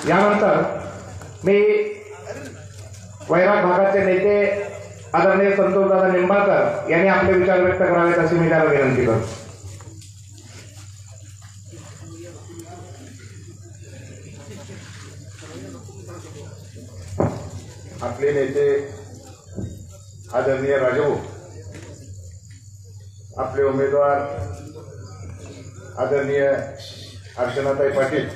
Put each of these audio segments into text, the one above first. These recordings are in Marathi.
यानंतर मी वैराग भागाचे नेते आदरणीय संतोषदादा निंबाळकर यांनी आपले विचार व्यक्त करावेत अशी मी त्याला विनंती करतो. आपले नेते आदरणीय राजभाऊ, आपले उमेदवार आदरणीय अर्चनाताई पाटील,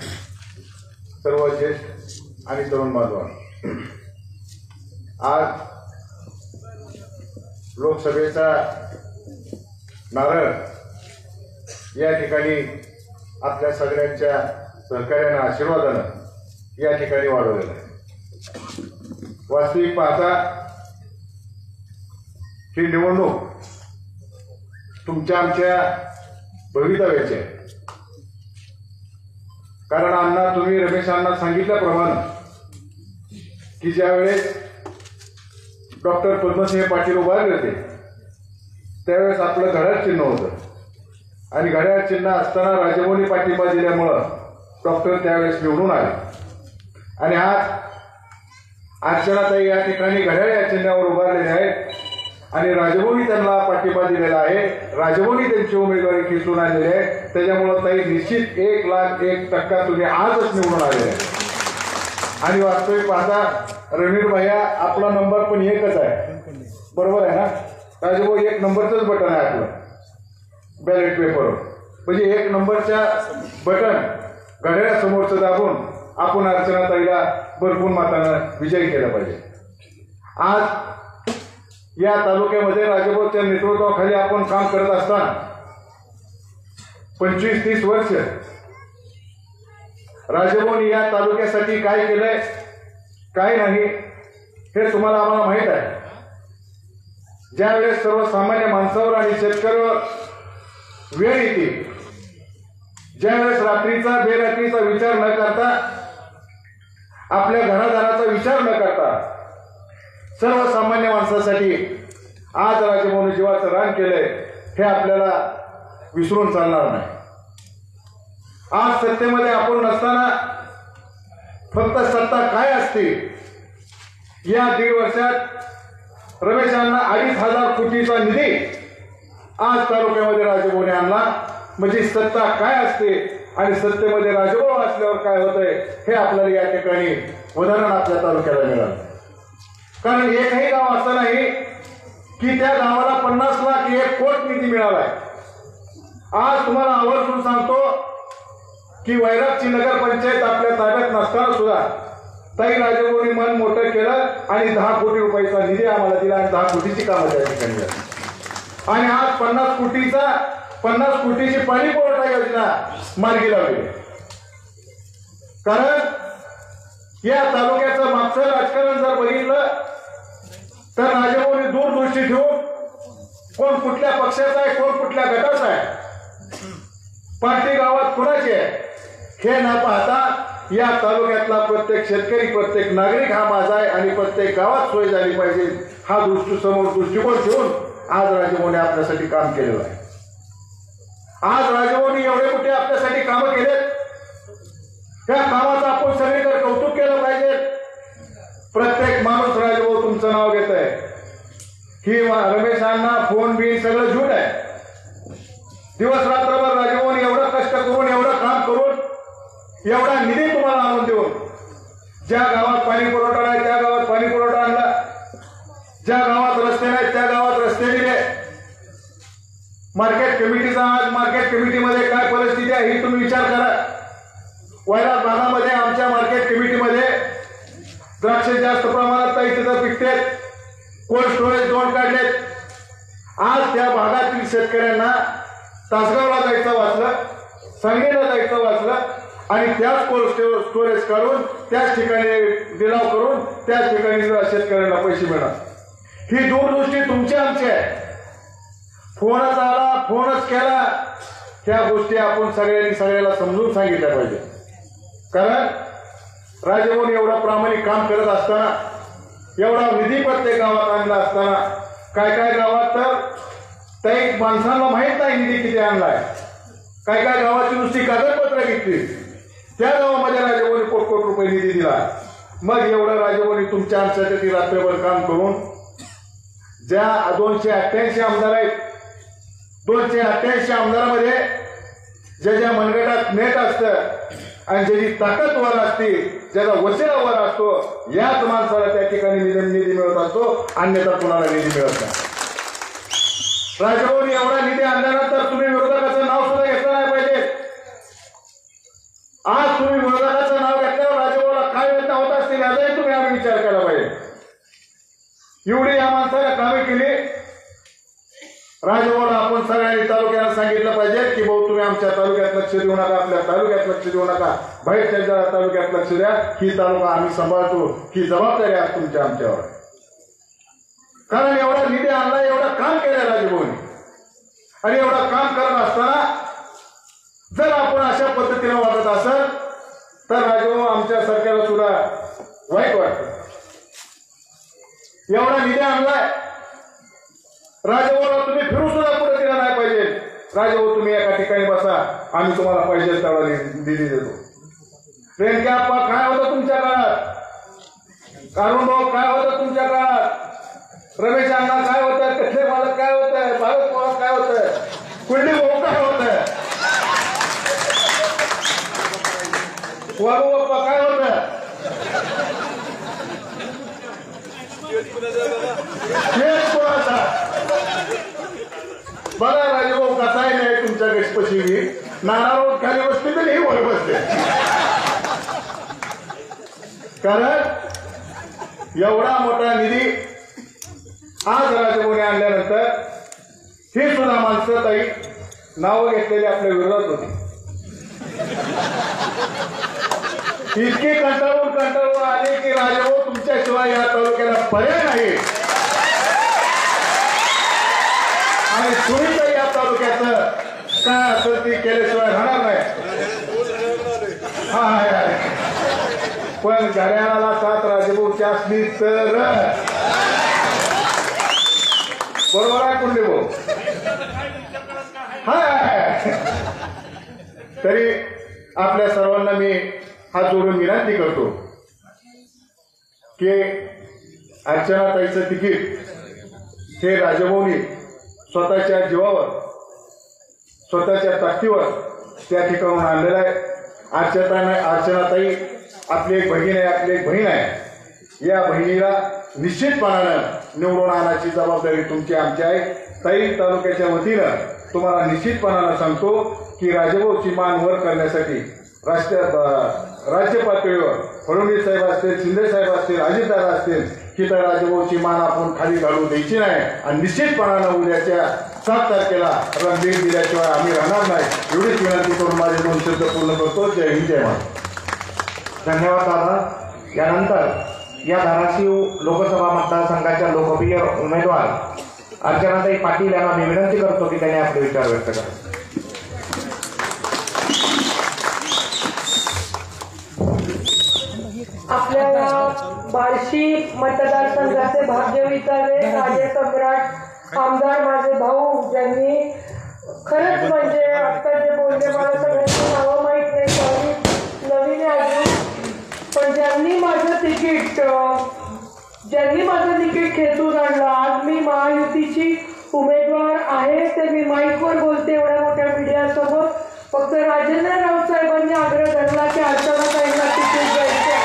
सर्व ज्येष्ठ आणि तरुण बांधवांनो, आज लोकसभेचा नारळ या ठिकाणी आपल्या सगळ्यांच्या सहकार्यानं आशीर्वादानं या ठिकाणी वाढवलेला आहे. वास्तविक पाहता ही निवडणूक तुमच्या आमच्या भवितव्याची आहे. कारण अण्णा, तुम्ही रमेशांना सांगितल्याप्रमाणे की ज्यावेळेस डॉक्टर पद्मसिंह पाटील उभारले होते त्यावेळेस आपलं घड्याळ चिन्ह होतं आणि घड्याळ चिन्ह असताना राजभाऊंनी पाठिंबा दिल्यामुळं डॉक्टर त्यावेळेस निवडून आले. आणि आज अर्चनाताई या ठिकाणी घड्याळ या चिन्हावर उभारलेले आहेत आणि राजभाऊंनी त्यांना पाठिंबा दिलेला आहे. राजभाऊंनी त्यांची उमेदवारी खिचून आणलेली आहे. त्याच्यामुळे ताई निश्चित 1,01% तुम्ही आजच निवडून आलेले आहे. आणि वास्तविक पाहता रणवीर भैया, आपला नंबर पण एकच आहे, बरोबर आहे ना राजभाऊ? 1 नंबरचंच बटन आहे आपलं बॅलेट पेपरवर. म्हणजे 1 नंबरच्या बटन घड्याळासमोरचं दाबून आपण अर्चनाताईला भरपूर मतानं विजयी केलं पाहिजे. आज या तालुक्यामध्ये राजभाऊच्या नेतृत्वाखाली आपण काम करत असताना 25-30 वर्ष राजभाऊंनी या तालुक्यासाठी काय केलंय काय नाही हे तुम्हाला आम्हाला माहित आहे. ज्यावेळेस सर्वसामान्य माणसावर आणि शेतकऱ्यावर वेळ येते, ज्यावेळेस रात्रीचा बेरात्रीचा विचार न करता, आपल्या घरादाराचा विचार न करता सर्वसामान्य माणसासाठी आज राजभाऊंनी जीवाचं रान केलंय हे आपल्याला विसरून चालणार नाही. आज सत्तेमध्ये आपण नसताना फक्त सत्ता काय असते या 1.5 वर्षात रमेशांना 2,500 कोटीचा निधी आज तालुक्यामध्ये राजभाऊने आणला. म्हणजे सत्ता काय असते आणि सत्तेमध्ये राजभाऊ असल्यावर काय होतंय हे आपल्याला या ठिकाणी उदाहरण आपल्या तालुक्याला मिळालं. कारण एकही गाव असं नाही की त्या गावाला 50 लाख 1 कोटी निधी मिळालाय. आज तुम्हाला आवर्जून सांगतो की वैरागची नगरपंचायत आपल्या ताब्यात नसताना सुद्धा ताई राजभाऊंनी मन मोठं केलं आणि 10 कोटी रुपयाचा निधी आम्हाला दिला आणि 10 कोटीची कामं त्या ठिकाणी झाली. आणि आज 50 कोटीची पाणी पुरवठा योजना मार्गी लावली. कारण या तालुक्याचं मागचं राजकारण जर बघितलं तर राजभाऊंनी दूरदृष्टी ठेवून कोण कुठल्या पक्षाचा आहे, कोण कुठल्या गटाचा आहे, पार्टी गावात कुणाची आहे हे न पाहता या तालुक्यातला प्रत्येक शेतकरी, प्रत्येक नागरिक हा माझा आहे आणि प्रत्येक गावात सोय झाली पाहिजे हा दृष्टिकोन ठेवून आज राजभाऊने आपल्यासाठी काम केलेलं आहे. आज राजभाऊने एवढे कुठे आपल्यासाठी कामं केलेत, त्या कामाचं आपण सगळीकडे कौतुक केलं पाहिजे. प्रत्येक माणूस राजभाऊ तुमचं नाव घेत आहे. ही रमेशांना फोन बिन सगळं झूट आहे. दिवस रात्रभर राजभाऊने एवढं कष्ट करून, एवढं काम करून, एवढा निधी तुम्हाला आणून देऊन ज्या गावात पाणी पुरवठा नाही त्या गावात पाणी पुरवठा आणला, ज्या गावात रस्ते नाहीत त्या गावात रस्ते दिले. मार्केट कमिटीचा आज मार्केट कमिटीमध्ये काय परिस्थिती आहे ही तुम्ही विचार करा. वैराग भागामध्ये आमच्या मार्केट कमिटीमध्ये द्राक्ष जास्त प्रमाणात तिथं पिकतेत. कोल्ड स्टोरेज 2 काढलेत. आज त्या भागातील शेतकऱ्यांना तासगावला जायचं वाचलं, सांगलीला जायचं वाचलं आणि त्याच कोल्ड स्टोरेज काढून त्याच ठिकाणी लिलाव करून त्याच ठिकाणी शेतकऱ्यांना पैसे मिळणार. ही दूरदृष्टी तुमची आमची आहे. फोनच आला, फोनच केला, ह्या गोष्टी आपण सगळ्याला समजून सांगितल्या पाहिजे. कारण राजभाऊने एवढं प्रामाणिक काम करत असताना, एवढा निधी प्रत्येक गावात आणला असताना, काय काय गावात तर काही माणसांना माहित नाही निधी किती आणलाय. काय काय गावाची नुसती कागदपत्र घेतली त्या गावामध्ये राजभवनी कोट रुपये निधी दिला. मग एवढं राजभवनी तुमच्या आमच्यासाठी रात्रभर काम करून ज्या 288 आमदार आहेत, 288 आमदारामध्ये ज्याच्या मनगटात नेट असतं आणि ज्याची ताकद वर असते, ज्याचा वचना वर असतो, याच माणसाला त्या ठिकाणी निधी मिळत असतो, अन्यथा कुणाला निधी मिळत नाही. राजभवनी एवढा निधी आणल्यानंतर तुम्ही विरोधकाचं नाव सुद्धा घेतलं नाही पाहिजे. आज तुम्ही विरोधकाचं नाव घेतल्यावर राजभवनाला काय वेदना होत असतील याचाही तुम्ही आम्ही विचार केला पाहिजे. एवढी या माणसाला कामे केली. राजभवनाला आपण सगळ्यांनी तालुक्याला सांगितलं पाहिजे की भाऊ तुम्ही आमच्या तालुक्यात लक्ष देऊ नका, आपल्या तालुक्यात लक्ष देऊ नका, बाहेरच्या तालुक्यात लक्ष द्या. ही तालुका आम्ही सांभाळतो, ही जबाबदारी आहे तुमच्या आमच्यावर. कारण एवढा निधी आणला, एवढं काम केलं राजभवनी, आणि एवढं काम करत असताना जर आपण अशा पद्धतीने वागत असाल तर राजभवन आमच्या सरकारला सुद्धा वाईट वाटतं. एवढा निधी आणलाय, राजभवनाला तुम्ही फिरू सुद्धा पुढे दिला नाही पाहिजे. राजभवन तुम्ही एका ठिकाणी बसा, आम्ही तुम्हाला पाहिजे तेवढा निधी देतो. रेणक्याप्पा काय होतं तुमच्या काळात, कारुण भाऊ काय होतं तुमच्या काळात, रमेश अण्णा काय होतं, कथले मालक काय होतं, भारत मालक काय होतं, कुंडी भाऊ काय होतं, वारू बाप्पा काय होतं, बघा राजभाऊ कसाही नाही तुमच्या गणपती नाना खाली बसते तर हे वर बसते. कारण एवढा मोठा निधी आज राजभवनी आणल्यानंतर ही सुद्धा माणसं ताई नावं घेतलेली आपल्या विरोधात होती. इतके कंटाळून आले की राजभाऊ तुमच्याशिवाय या तालुक्याला पर्याय नाही, आणि सुविधा या तालुक्याचं काय असेल ती केल्याशिवाय राहणार नाही. पण घड्याळाला साथ राजभाऊच्या असली तर बरोबर आहे कुंडे भाऊ. तरी आपल्या सर्वांना मी हात जोडून विनंती करतो की अर्चनाताईचं तिकीट हे राजभवनी स्वतःच्या जीवावर, स्वतःच्या ताकदीवर त्या ठिकाणून आणलेलं आहे. अर्चनाताई आपली एक बहीण आहे, आपली एक बहीण आहे. या बहिणीला निश्चितपणानं निवडून आणायची जबाबदारी तुमची आमची आहे. ताई तालुक्याच्या वतीनं तुम्हाला निश्चितपणानं सांगतो की राजभाऊची मान वर करण्यासाठी राज्य पातळीवर फडणवीस साहेब असतील, शिंदे साहेब असतील, अजितदादा असतील, की तर राजभाऊची मान आपण खाली घालू द्यायची नाही. आणि निश्चितपणानं उद्याच्या 7 तारखेला रणबीर दिल्याशिवाय आम्ही राहणार नाही. एवढीच विनंती करून माझे 2 शब्द पूर्ण करतो. जय हिंद, जय महाराष्ट्र. धन्यवाद दादा. यानंतर या धाराशिव लोकसभा मतदारसंघाच्या लोकप्रिय उमेदवार अर्चनाताई पाटील यांना मी विनंती करतो की त्यांनी आपले विचार व्यक्त करावे. आपल्या बार्शी मतदारसंघाचे भाग्यविधाते राजे सम्राट आमदार माझे भाऊ, ज्यांनी खरंच म्हणजे आता जे बोलले मला सगळ्यांची नावं माहीत नाही, नवीन आहे अजून, पण ज्यांनी माझं तिकीट खेचून आणलं. आज मी महायुतीची उमेदवार आहे, ते मी माईकवर बोलते एवढ्या मोठ्या मीडियासमोर. फक्त राजेंद्र राऊत साहेबांनी आग्रह धरला की अर्चनाताईंना तिकीट द्यायचं,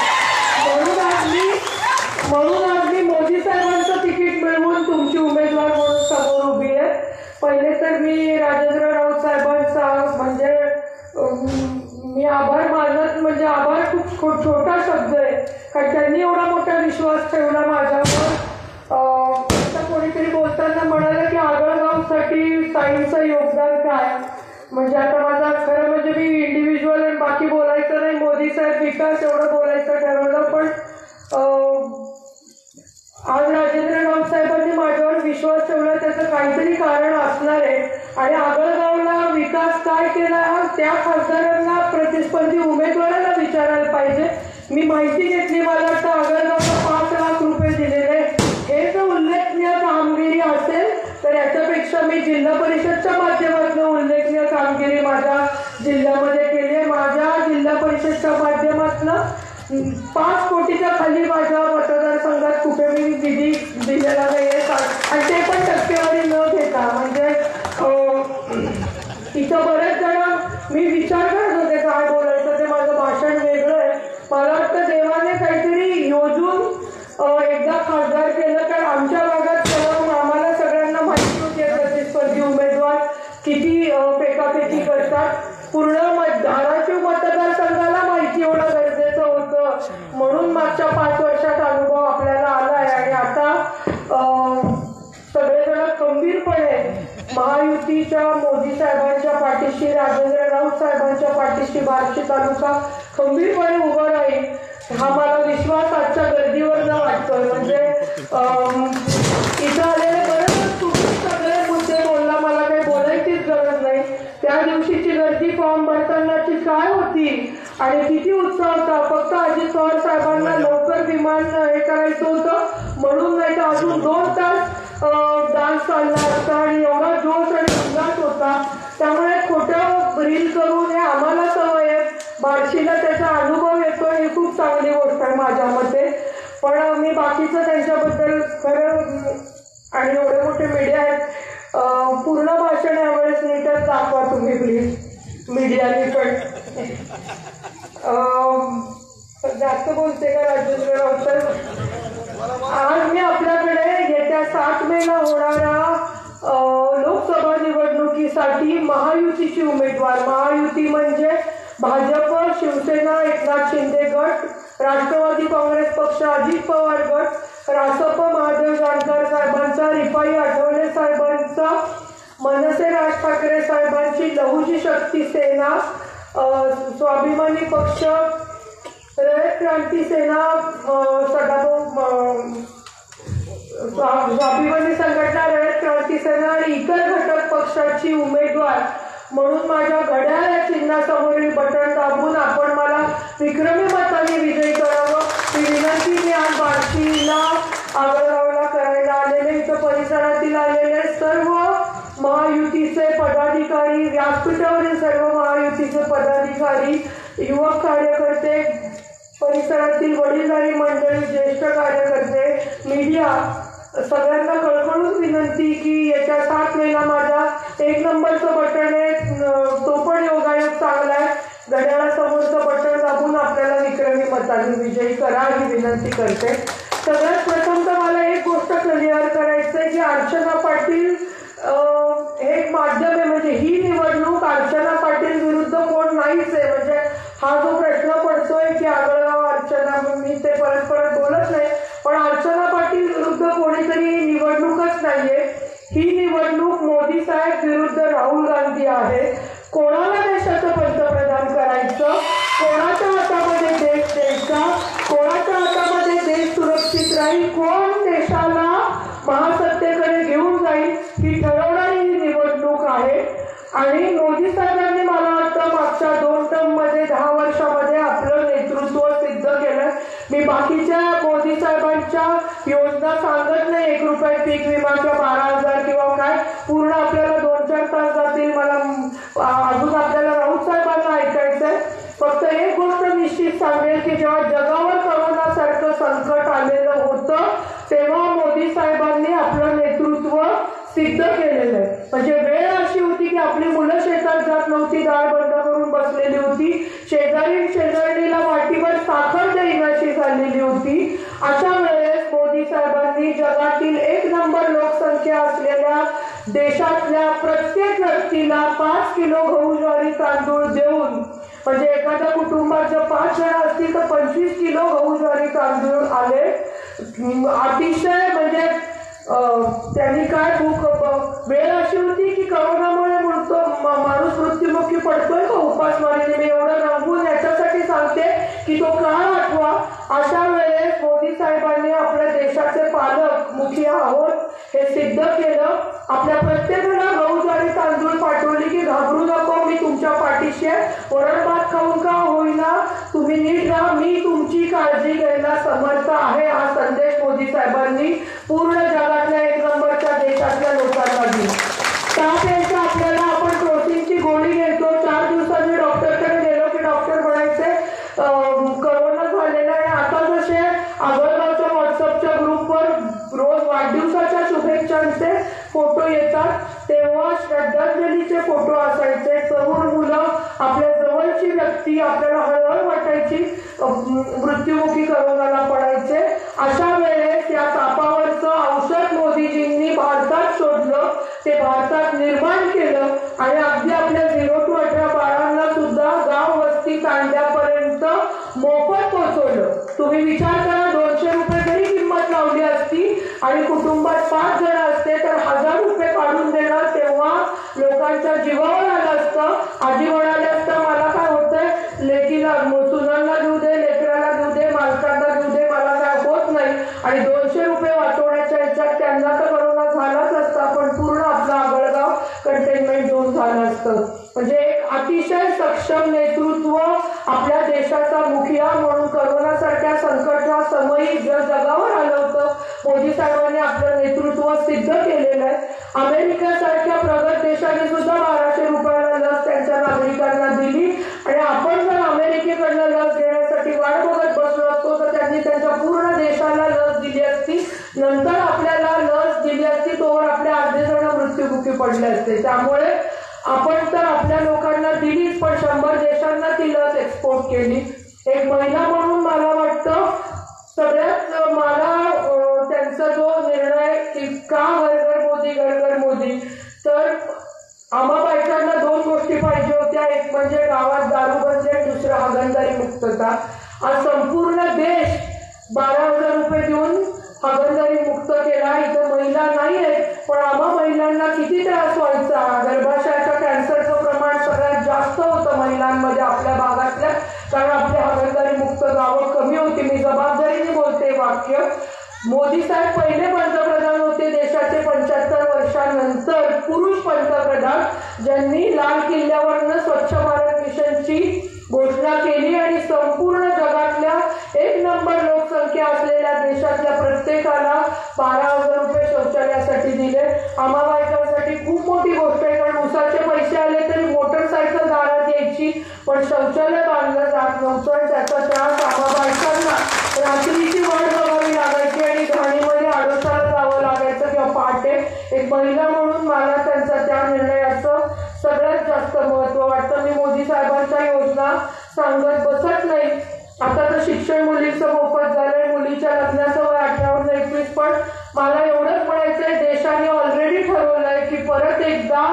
म्हणून आज मी मोदी साहेबांचं तिकीट मिळवून तुमची उमेदवार म्हणून समोर उभी आहे. पहिले तर मी राजेंद्र राऊत साहेबांचा म्हणजे मी आभार मानत, म्हणजे आभार खूप छोटा शब्द आहे, कारण त्यांनी एवढा मोठा विश्वास ठेवला माझ्यावर. आता कोणीतरी बोलताना म्हणाला की आगळगावसाठी ताईंचं योगदान काय, म्हणजे आता माझा खरं म्हणजे मी इंडिव्हिज्युअल आणि बाकी बोलायचं नाही, मोदी साहेब विकास एवढं बोलायचं ठरवलं. पण आज राजेंद्र राऊत साहेबांनी माझ्यावर विश्वास ठेवला, त्याचं काहीतरी कारण असणार आहे. आणि आगळगावला विकास काय केला त्या खासदारांना, प्रतिस्पर्धी उमेदवाराला विचारायला पाहिजे. मी माहिती घेतली, मला वाटतं आगळगावला 5 लाख रुपये दिलेले. हे जर उल्लेखनीय कामगिरी असेल तर याच्यापेक्षा मी जिल्हा परिषदच्या माध्यमातून उल्लेखनीय कामगिरी माझ्या जिल्ह्यामध्ये केली आहे. माझ्या जिल्हा परिषद चॅनलच्या माध्यमातून 5 कोटीच्या खाली माझ्या मतदारसंघात कुठे मी निधी दिलेला नाही आहे आणि ते पण टक्केवारी न घेता. म्हणजे इथं बरेच जण मी विचार करत होते काय बोलायचं, ते माझं भाषण वेगळं आहे. मला वाटतं देवाने काहीतरी योजून एकदा खासदार केलं, कारण आमच्या भागात आम्हाला सगळ्यांना माहिती होती प्रतिस्पर्धी उमेदवार किती फेकाफेकी करतात. पूर्ण धाराशिव मतदारसंघाला माहिती होणं गरजेचं होतं, म्हणून मागच्या 5 वर्षात अनुभव आपल्याला आला आहे. आणि आता सगळेजण खंबीरपणे महायुतीच्या मोदी साहेबांच्या पाठीशी, राजेंद्र राऊत साहेबांच्या पाठीशी बार्शी तालुका खंबीरपणे उभं राहील हा मला विश्वास आजच्या गर्दीवरनं वाटतोय. म्हणजे इथं आलेले बरेच तुम्ही सगळे मुद्दे बोलला, मला काही बोलायचीच गरज नाही. त्या दिवशीची गर्दी फॉर्म भरतानाची काय होती आणि किती उत्साह होता. फक्त अजित पवार साहेबांना लवकर विमान हे करायचं होतं म्हणून, नाही तर अजून 2 तास डान्स चालला असता आणि एवढा जोश आणि उल्हास होता. त्यामुळे खोटं रील करून हे आम्हाला सवय आहे, बार्शीला त्याचा अनुभव येतो, ही खूप चांगली गोष्ट आहे माझ्या मते. पण मी बाकीचं त्यांच्याबद्दल खरं, आणि एवढे मोठे मीडिया आहेत, पूर्ण भाषण यावेळेस नीटच दाखवा तुम्ही प्लीज मीडियाने. पण जास्त बोलते का राजेंद्र राऊत साहेब? आज मी आपल्याकडे येत्या 7 मेला होणाऱ्या लोकसभा निवडणुकीसाठी महायुतीची उमेदवार, महायुती म्हणजे भाजप, शिवसेना, एकनाथ शिंदे गट, राष्ट्रवादी काँग्रेस पक्ष, अजित पवार गट, रासप महादेव जानकर साहेबांचा, रिपाई आठवले साहेबांचा, मनसे राज ठाकरे साहेबांची लहुजी शक्ती सेना, स्वाभिमानी पक्ष, रयत क्रांती सेना, स्वाभिमानी संघटना, रयत क्रांती सेना आणि इतर घटक पक्षाची उमेदवार म्हणून माझ्या घड्याळ या चिन्हासमोरील बटन दाबून आपण मला विक्रमी मताने विजयी करावं ही विनंती मी आज बार्शीला, आगळगावला करायला आलेले, इथं परिसरातील आलेले सर्व महायुतीचे पदाधिकारी, व्यासपीठावरील सर्व महायुतीचे पदाधिकारी, युवक कार्यकर्ते, परिसरातील वडीलधारी मंडळी, ज्येष्ठ कार्यकर्ते, मीडिया, सगळ्यांना कळकळून विनंती की येत्या 7 मेला माझा 1 नंबरचं बटन आहे, तो पण योगायोग चांगला आहे, घड्याळासमोरचं बटन दाबून आपल्याला विक्रमी मताने विजयी करा ही विनंती करते. सगळ्यात प्रथम तर मला एक गोष्ट क्लिअर करायचं आहे की अर्चना पाटील हे एक माध्यम आहे. म्हणजे ही निवडणूक अर्चना पाटील विरुद्ध कोण नाहीच आहे. म्हणजे हा जो प्रश्न पडतोय की आगळगाव अर्चना, मी ते परत बोलत नाही, पण अर्चना पाटील विरुद्ध कोणीतरी निवडणूकच नाहीये. ही निवडणूक मोदी साहेब विरुद्ध राहुल गांधी आहे. कोणाला देशाचं पंतप्रधान करायचं, कोणाच्या हातामध्ये देश द्यायचा, कोणाच्या हातामध्ये देश सुरक्षित राहील, कोण देशाला महासत्तेकडे घेऊन जाईल ही ठरवणारी ही निवडणूक आहे. आणि मोदी साहेबांनी मला वाटतं मागच्या 2 टर्ममध्ये 10 वर्षामध्ये आपलं नेतृत्व सिद्ध केलं. मी बाकीच्या मोदी साहेबांच्या योजना सांगत नाही, 1 रुपये पीक विमा किंवा 12,000 किंवा काय, पूर्ण आपल्याला 2-4 तास जातील. मला अजून आपल्याला राऊत साहेबांना ऐकायचंय. फक्त एक गोष्ट निश्चित सांगेल की जेव्हा जगावर करोनासारखं संकट आलेलं होतं तेव्हा मोदी साहेबांनी आपलं नेतृत्व सिद्ध केलेलं आहे. म्हणजे वेळ अशी होती की आपली मुलं शेतात जात नव्हती, दार बंद करून बसलेली होती, शेजारीला वाटीवर साखर देईनाशी झालेली होती. अशा वेळेस मोदी साहेबांनी जगातील 1 नंबर लोकसंख्या असलेल्या देशातल्या प्रत्येक व्यक्तीला 5 किलो गहू ज्वारी तांदूळ देऊन, म्हणजे एखाद्या कुटुंबात जर 5 जण असतील तर 25 किलो गहू ज्वारी तांदूळ आले. अतिशय म्हणजे त्यांनी काय वेळ अशी होती की करोनामुळे म्हणतो माणूस मृत्युमुखी पडतोय का उपासमारीने, मी एवढं रंगून याच्यासाठी सांगते की तो काळ आठवा. अशा वेळेस मोदी साहेबांनी आपल्या देशाचे पालक मुखिया आहोत हे सिद्ध केलं. आपल्या प्रत्येकाला गहू ज्वारी तांदूळ पाठवली की घाबरू नको, मी तुमच्या पाठीशी आहे, वरण भात खाऊन का होईना तुम्ही नीट राहा, मी तुमची काळजी घ्यायला समर्थ आहे. हा संदेश मोदी साहेबांनी पूर्ण जगातल्या 1 नंबरच्या देशातल्या लोकांना दिला. ताप यायचा आपल्याला, आपण प्रोटीनची गोळी घेतो, 4 दिवसांनी डॉक्टरकडे गेलो की डॉक्टर म्हणायचे करोना झालेला आहे. आता जसे आगरगावच्या व्हॉट्सअपच्या ग्रुपवर रोज वाढदिवसाच्या शुभेच्छांचे फोटो येतात, तेव्हा श्रद्धांजलीचे फोटो असायचे. तरुण मुलं, आपल्या जवळची व्यक्ती आपल्याला हळहळ वाटायची, मृत्युमुखी करोनाला पडायचे. अशा वेळेस या तापावरचं औषध मोदीजींनी भारतात शोधलं, ते भारतात निर्माण केलं आणि अगदी आपल्या 0 to 18 बाळांना सुद्धा गाव वस्ती तांड्यापर्यंत मोफत पोहोचवलं. तुम्ही विचार करा, 200 रुपये जरी किंमत लावली असती आणि कुटुंबात 5 जण असते तर 1000 रुपये काढून देणार, तेव्हा लोकांच्या जीवावर आलं असतं. आजी म्हणाले असतं, मला काय होतंय, लेकीला सुनांना देऊ दे, लेकराला देऊ दे, मालकांना देऊ दे, मला काय होत नाही. आणि 200 रुपये वाचवण्याच्या ह्याच्यात त्यांना तर करोना झालाच असता, पण पूर्ण आपलं आगळगाव कंटेनमेंट झोन झालं असतं. म्हणजे एक अतिशय सक्षम नेतृत्व आपल्या देशाचा मुखिया म्हणून करोनासारख्या संकटला समयी जगावर आलं होतं. मोदी साहेबांनी आपलं नेतृत्व सिद्ध केलेलं आहे. अमेरिकेसारख्या प्रगत देशाने सुद्धा 1200 रुपयाला लस त्यांच्या नागरिकांना दिली आणि आपण जर अमेरिकेकडनं लस घेण्यासाठी वाट बघत बसलो असतो तर त्यांनी त्यांच्या पूर्ण देशाला लस दिली असती, नंतर आपल्याला लस दिली असती, तोवर आपल्या अर्धे जण मृत्युमुखी पडले असते. त्यामुळे आपण तर आपल्या लोकांना दिलीच, पण 100 देशांना ती लस एक्सपोर्ट केली. एक महिला म्हणून मला वाटतं सगळ्यात मला त्यांचा जो निर्णय की का घर मोदी, तर आम्हा बायकांना 2 गोष्टी पाहिजे होत्या. एक म्हणजे गावात दारूबंदी आणि दुसरं हागणदारी मुक्तता. आज संपूर्ण देश 12,000 रुपये देऊन हागणदारी मुक्त केला. इथं महिला नाही आहेत, पण आम्हा महिलांना किती त्रास व्हायचा. गर्भाशयाच्या कॅन्सरचं प्रमाण सगळ्यात जास्त होतं महिलांमध्ये आपल्या भागातल्या, कारण आपली हागणदारी मुक्त गावं कमी होती. मी जबाबदारीने बोलते वाक्य. मोदी साहेब पहिले पंतप्रधान होते देशाचे 75 वर्षांनंतर पुरुष पंतप्रधान, ज्यांनी लाल किल्ल्यावरनं स्वच्छ भारत मिशनची घोषणा केली आणि संपूर्ण जगातल्या 1 नंबर लोकसंख्या असलेल्या देशातल्या प्रत्येकाला 12,000 रुपये शौचालयासाठी दिले. आम्हा बायकांसाठी खूप मोठी गोष्ट आहे, कारण उसाचे पैसे आले तरी मोटरसायकल दारात यायची, पण शौचालय बांधलं जात नव्हतं आणि त्याचा त्रास आम्हा बायकांना रात्रीची वाट बघावी लागायची आणि घाणीमध्ये आडोशाला जावं लागायचं किंवा पहाटे. एक महिला म्हणून मला त्यांचा त्या निर्णयाचं सगळ्यात जास्त महत्व वाटतं. मी मोदी साहेबांच्या योजना सांगत बसत नाही. आता तर शिक्षण मुलीचं मोफत झालंय, मुलीच्या लग्नाचं वय 18 वरून 21, पण मला एवढंच म्हणायचंय, देशाने ऑलरेडी ठरवलंय की परत एकदा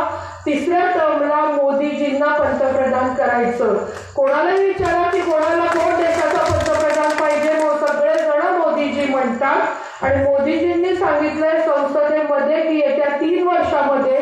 3ऱ्या टर्मला मोदीजींना पंतप्रधान करायचं. कोणालाही विचारा की कोणाला कोण देशाचा पंतप्रधान पाहिजे, सगळेजण मोदीजी म्हणतात. आणि मोदीजींनी सांगितलंय संसदेमध्ये की येत्या 3 वर्षामध्ये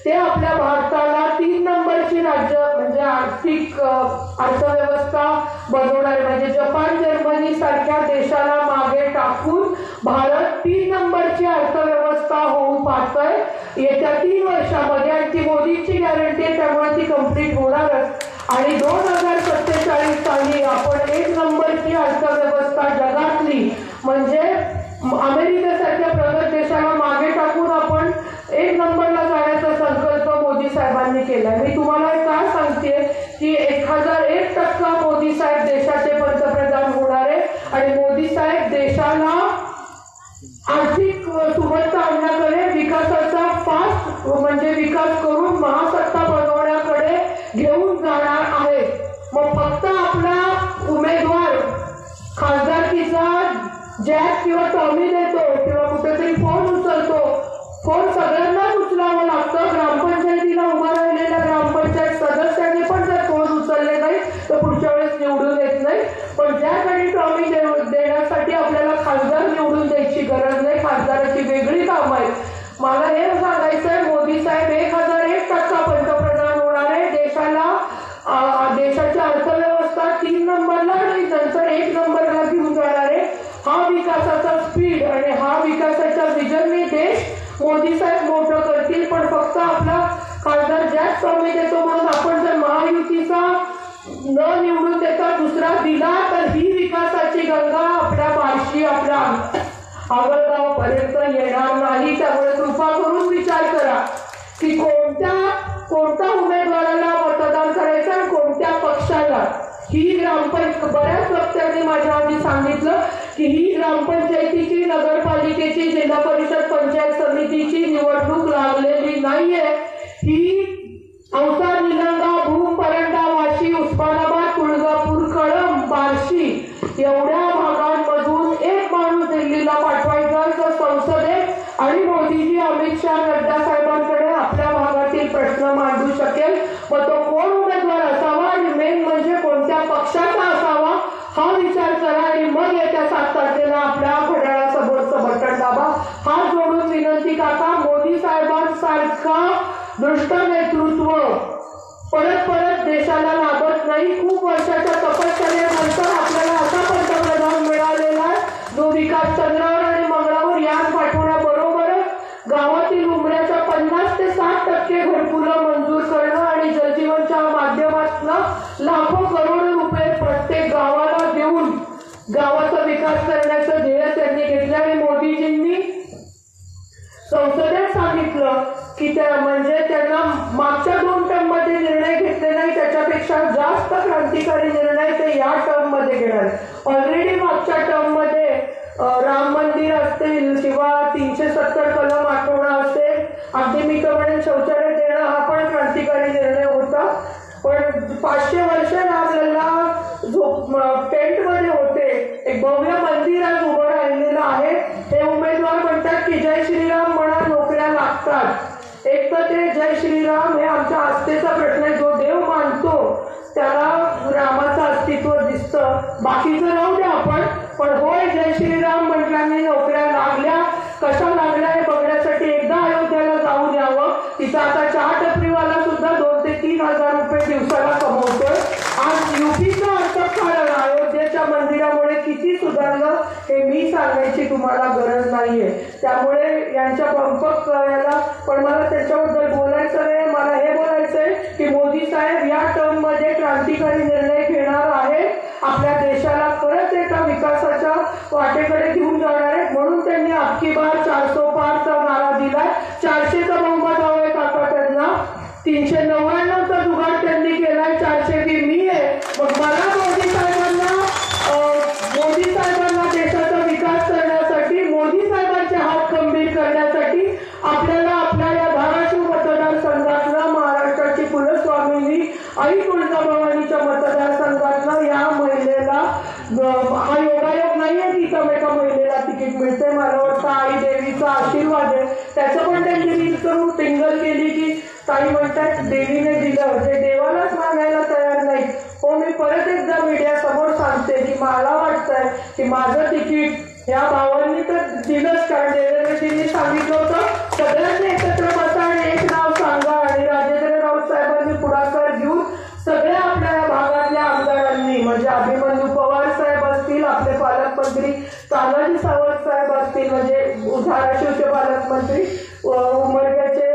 ते आपल्या भारताला 3 नंबरची राज्य म्हणजे आर्थिक अर्थव्यवस्था बनवणार. म्हणजे जपान, जर्मनी सारख्या देशाला मागे टाकून भारत 3 नंबरची अर्थव्यवस्था होऊन पाहतोय येत्या 3 वर्षामध्ये. आणि ती मोदीची गॅरंटी आहे, त्यामुळे ती कंप्लीट होणारच. आणि 2047 साली आपण 1 नंबरची अर्थव्यवस्था जगातली म्हणजे अमेरिकेसारख्या प्रगत देशाला मागे टाकून आपण 1 नंबरला जाण्याचा संकल्प मोदी साहेबांनी केलाय. मी तुम्हाला काय सांगते की 1001% मोदी साहेब देशाचे पंतप्रधान होणार आहे आणि मोदी साहेब देशाला आर्थिक सुबत्ता आणण्याकडे, विकासाचा फास्ट म्हणजे विकास करून महासत्ता बनवण्याकडे घेऊन जाणार आहे. मग फक्त आपला उमेदवार खासदारकीचा जॅक किंवा टॉमी देतो किंवा कुठेतरी फोन उचलतो, फोन सगळ्यांनाच उचलावं लागतं. ग्रामपंचायतीला उभा राहिलेल्या ग्रामपंचायत सदस्यांनी पण जर फोन उचलले नाही तर पुढच्या वेळेस निवडून येत नाही. पण ज्याकडे टॉमी देण्यासाठी आपल्याला खासदार निवडून द्यायची गरज नाही, खासदाराची वेगळी कामं आहेत. मला हे सांगायचंय, मोदी साहेब 1001% पंतप्रधान होणार आहे. देशाची अर्थव्यवस्था 3 नंबरला आणि नंतर 1 नंबरला घेऊन जाणार आहे. हा विकासाचा स्पीड आणि हा विकासाच्या विजनने देश मोदी साहेब मोठं करतील. पण फक्त आपला खासदार जॅक टॉमी देतो म्हणून आपण जर महायुतीचा न निवडून देता दुसरा दिला तर ही विकासाची गंगा आपल्या बार्शी, आपल्या आगळगाव पर्यंत येणार नाही. त्यामुळे कृपा करून विचार करा की कोणत्या उमेदवाराला मतदान करायचं आणि कोणत्या पक्षाला. ही ग्रामपंचायत, बऱ्याच वक्त्यांनी माझ्या आधी सांगितलं की ही ग्रामपंचायतीची, नगरपालिकेची, जिल्हा परिषद, पंचायत समितीची निवडणूक लागलेली नाहीये. ही औसा, निलंगा, भूम, परंडा, वाशी, उस्मानाबाद, तुळजापूर, कळंब, बार्शी एवढ्या भागांमधून एक माणूस दिल्लीला पाठवायचा तर संसदेत आणि मोदीजी, अमित शहा, नड्डा साहेबांकडे आपल्या भागातील प्रश्न मांडू शकेल. मग तो कोण उमेदवार असावा आणि मेन म्हणजे कोणत्या पक्षाचा असावा हा विचार करा आणि मग येत्या 7 तारखेला आपल्या घड्याळासमोरचं बटन दाबा. हात जोडून विनंती काका, मोदी साहेबांसारखा दृष्ट नेतृत्व परत परत देशाला लाभत नाही. खूप वर्षाच्या तपश्चर्येनंतर आपल्याला असा पंतप्रधान मिळालेला आहे जो विकास चंद्रावर आणि मंगळावर यान पाठवण्याबरोबरच गावातील उमऱ्याच्या 50 ते 60% घरकुलं मंजूर करणं आणि जलजीवनच्या माध्यमातून लाखो करोड रुपये प्रत्येक गावाला देऊन गावाचा विकास करण्याचं ध्येय त्यांनी घेतलं. आणि मोदीजींनी संसदेत सांगितलं की त्या म्हणजे त्यांना मागच्या 2 टर्म मध्ये निर्णय घेतले नाही, त्याच्यापेक्षा जास्त क्रांतिकारी निर्णय ते या टर्म मध्ये घेणार. ऑलरेडी मागच्या टर्म मध्ये राम मंदिर असतील किंवा 370 कलम आठवणं असेल, अगदी मी तर म्हणेन शौचालय देणं हा पण क्रांतिकारी निर्णय होता. पण 500 वर्ष रामलला टेंट मध्ये होते, एक भव्य मंदिर आज उभं राहिलेलं आहे. हे उमेदवार म्हणतात की जय श्रीराम म्हणा, नोकऱ्या लागतात. एक तर ते जय श्रीराम हे आमच्या आस्थेचा प्रश्न आहे. जो देव मानतो त्याला रामाचं अस्तित्व दिसतं, बाकीचं राहू द्या आपण. पण होय, जय श्रीराम म्हटल्याने नोकऱ्या लागल्या. कशा लागल्या हे बघण्यासाठी एकदा अयोध्येला जाऊ द्यावं. तिथं आता चहा टपरीवाला सुद्धा 2 ते 3 हजार रुपये दिवसाला कमवतोय. आज युपीचं अंतःकरण अयोध्येच्या मंदिरामुळे किती सुधारलं हे मी सांगायची तुम्हाला गरज नाहीये. त्यामुळे यांच्या पंपक याला, पण मला त्याच्याबद्दल बोलायचं नाही. मला हे बोलायचंय की मोदी साहेब या टर्म मध्ये क्रांतिकारी निर्णय घेणार आहे, आपल्या देशाला खरंच एका विकासाच्या वाटेकडे घेऊन जाणार आहे. म्हणून त्यांनी अबकी बार 400 पारचा नारा दिलाय. 400चा बहुमत हवंय काका त्यांना. 399चा जुगाड त्यांनी केलाय, 400 की मी आहे. मग मला मोदी साहेबांना देशाचा विकास करण्यासाठी, मोदी साहेबांचे हात खंबीर करण्यासाठी आपल्याला आपल्या या धाराशिव मतदारसंघातला, महाराष्ट्राची कुलस्वामिनी आई तुळजाभवानीच्या मतदारसंघातला या महिलेला हा योगायोग नाहीये की एका महिलेला तिकीट मिळते. मला वाटतं आई देवीचा आशीर्वाद आहे. त्याचं पण त्यांनी रीत करून टिंगल केली की काही म्हणतात देवीने दिलं, जे देवालाच मागायला तयार नाही. हो, मी परत एकदा मीडिया समोर सांगते की मला वाटतंय की माझं तिकीट या भावांनी तर दिलंच, कारण देवेंद्रजींनी सांगितलं होतं सगळ्यांनी एकत्र बसा आणि एक नाव सांगा. आणि राजेंद्र राऊत साहेबांनी पुढाकार घेऊन सगळ्या आपल्या या भागातल्या आमदारांनी, म्हणजे अभिमन्यू पवार साहेब असतील, आपले पालकमंत्री तानाजी सावंत साहेब असतील, म्हणजे धाराशिवचे पालकमंत्री, उमरग्याचे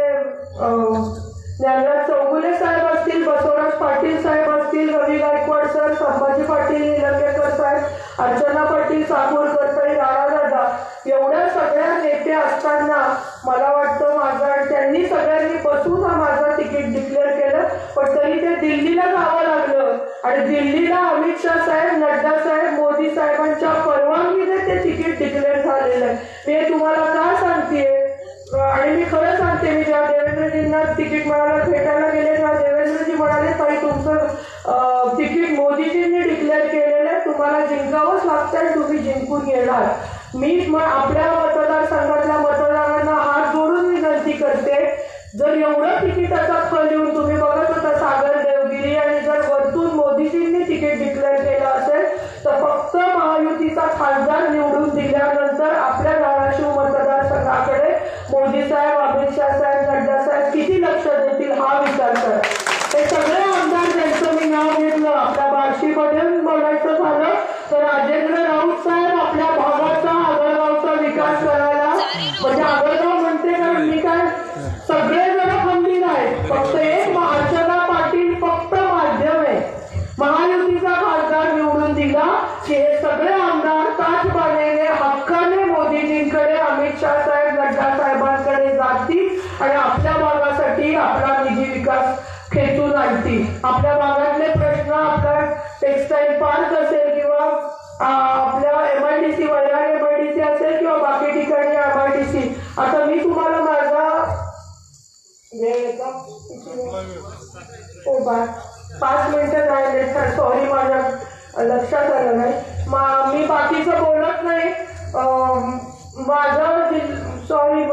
ज्ञानराज चौगुले साहेब असतील, बसवराज पाटील साहेब असतील, रवी गायकवाड सर, संभाजी पाटील निलंगेकर साहेब, अर्चना पाटील, साकोरकर साहेब, राणादादा, एवढ्या सगळ्या नेते असताना मला वाटतं त्यांनी सगळ्यांनी बसून माझं तिकीट डिक्लेअर केलं. पण तरी ते दिल्लीला जावं लागलं आणि दिल्लीला अमित शहा साहेब, नड्डा साहेब, मोदी साहेबांच्या परवानगीने ते तिकीट डिक्लेअर झालेलं आहे. मी तुम्हाला का सांगतेय आणि मी खरं सांगते, मी जेव्हा देवेंद्रजींना तिकीट मिळालं भेटायला गेले तेव्हा देवेंद्रजी म्हणाले ताई तुमचं तिकीट मोदीजींनी डिक्लेअर केलेलं आहे, तुम्हाला जिंकावंच लागतंय, तुम्ही जिंकून येणार. मी आपल्या मतदारसंघातल्या मतदारांना हात जोडून विनंती करते, जर एवढं तिकिटाचा खल लिहून तुम्ही बघत होता सागर देवगिरी आणि जर वरतून मोदीजींनी तिकीट डिक्लेअर केलं असेल तर फक्त महायुतीचा खासदार निवडून दिल्यानंतर आपल्या धाराशिव मतदारसंघाकडे मोदी साहेब, अमित शहा साहेब, नड्डा साहेब किती लक्ष देतील हा विचार करा. हे सगळे आमदार ज्यांचं मी नाव घेतलं, आपल्या बार्शीमध्ये बोलायचं झालं तर राजेंद्र राऊत साहेब आपल्या भागाचा, आगळगावचा विकास करायला, म्हणजे आगळगाव म्हणते कारण मी काय सगळे जण खंबीर आहेत, फक्त एक अर्चना पाटील फक्त माध्यम आहे. महायुतीचा खासदार निवडून दिला की हे सगळे आमदार ताठबानेने हक्काने मोदीजींकडे, अमित शहा साहेब, नड्डा साहेबांकडे जातील आणि आपल्या भागासाठी आपला निधी विकास खेचून आणतील. आपल्या भागातले प्रश्न, आपल्या टेक्सटाईल पार्क असेल किंवा आपल्या MIDC वैराग MIDC असेल किंवा बाकी ठिकाणी MIDC. आता मी तुम्हाला माझा हो 5 मिनिटं राहिले, सॉरी माझ्या लक्षात आलं नाही. मी बाकीचं बोलत नाही. माझं सॉरी